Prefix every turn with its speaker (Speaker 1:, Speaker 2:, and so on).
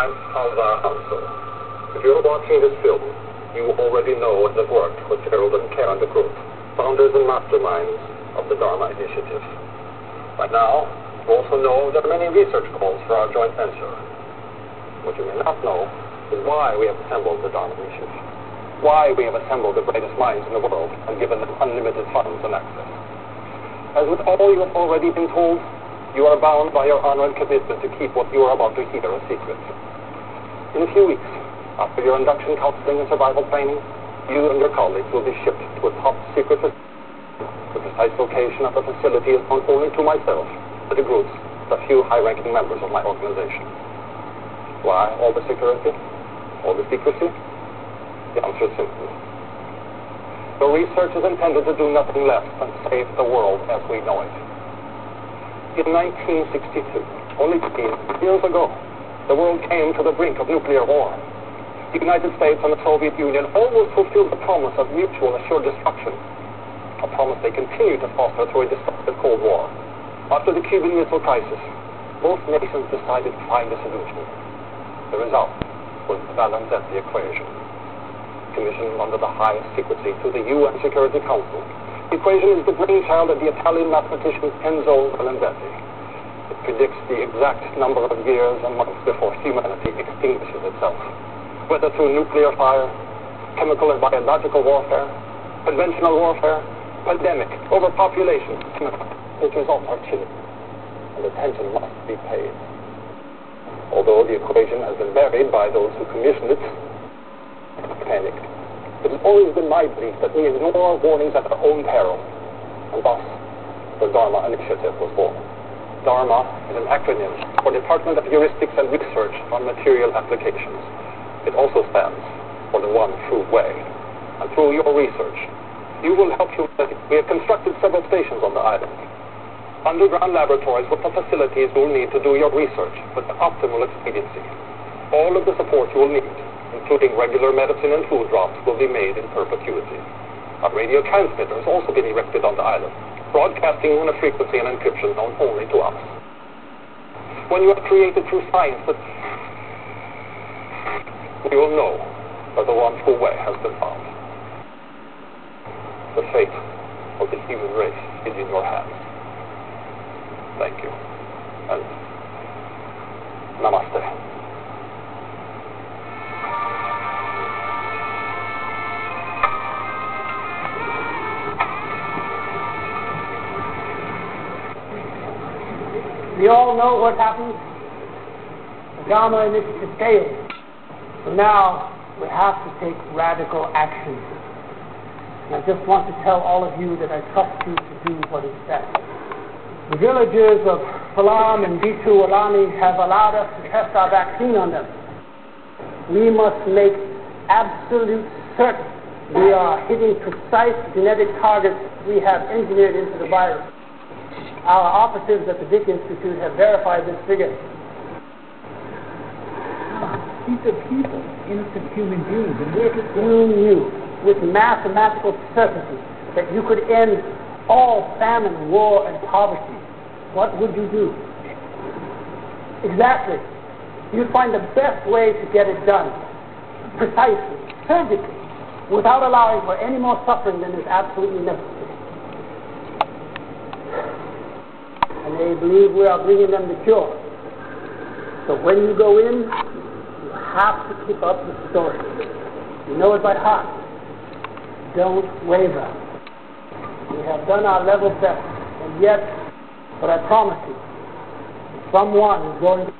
Speaker 1: I'm Alvar Hanso. If you're watching this film, you already know what has worked with Gerald and Karen the group, founders and masterminds of the DHARMA initiative. By now, you also know there are many research calls for our joint venture. What you may not know is why we have assembled the DHARMA initiative, why we have assembled the greatest minds in the world and given them unlimited funds and access. As with all you have already been told, you are bound by your honor and commitment to keep what you are about to hear a secret. In a few weeks, after your induction counseling and survival training, you and your colleagues will be shipped to a top-secret facility. The precise location of the facility is known only to myself, to the groups, the few high-ranking members of my organization. Why all the security? All the secrecy? The answer is simple. The research is intended to do nothing less than save the world as we know it. In 1962, only 10 years ago, the world came to the brink of nuclear war. The United States and the Soviet Union almost fulfilled the promise of mutual assured destruction, a promise they continue to foster through a destructive Cold War. After the Cuban Missile Crisis, both nations decided to find a solution. The result was the Valenzetti equation, commissioned under the highest secrecy to the UN Security Council. The equation is the brainchild of the Italian mathematician Enzo Valenzetti. It predicts the exact number of years and months before humanity extinguishes itself, whether through nuclear fire, chemical and biological warfare, conventional warfare, pandemic, overpopulation. The results are chilling, and attention must be paid. Although the equation has been buried by those who commissioned it, panic. It has always been my belief that we ignore warnings at our own peril, and thus the DHARMA initiative was born. DHARMA is an acronym for Department of Heuristics and Research on Material Applications. It also stands for the one true way. And through your research, you will help humanity. We have constructed several stations on the island, underground laboratories with the facilities you will need to do your research with the optimal expediency. All of the support you will need, including regular medicine and food drops, will be made in perpetuity. A radio transmitter has also been erected on the island, broadcasting on a frequency and encryption known only to us. When you have created through science that we will know that the one true way has been found. The fate of the human race is in your hands. Thank you, and namaste.
Speaker 2: We all know what happened. The DHARMA initiative failed. So now we have to take radical action. And I just want to tell all of you that I trust you to do what is best. The villagers of Palam and Bitu Alani have allowed us to test our vaccine on them. We must make absolute certain we are hitting precise genetic targets we have engineered into the virus. Our operatives at the Dick Institute have verified this figure.
Speaker 3: These are people, innocent human beings, and we're just
Speaker 2: You knew with mathematical certainty that you could end all famine, war, and poverty. What would you do? Exactly. You'd find the best way to get it done, precisely, surgically, without allowing for any more suffering than is absolutely necessary. And they believe we are bringing them the cure. So when you go in, you have to keep up the story. You know it by heart. Don't waver. We have done our level best, and yet, but I promise you, someone is going to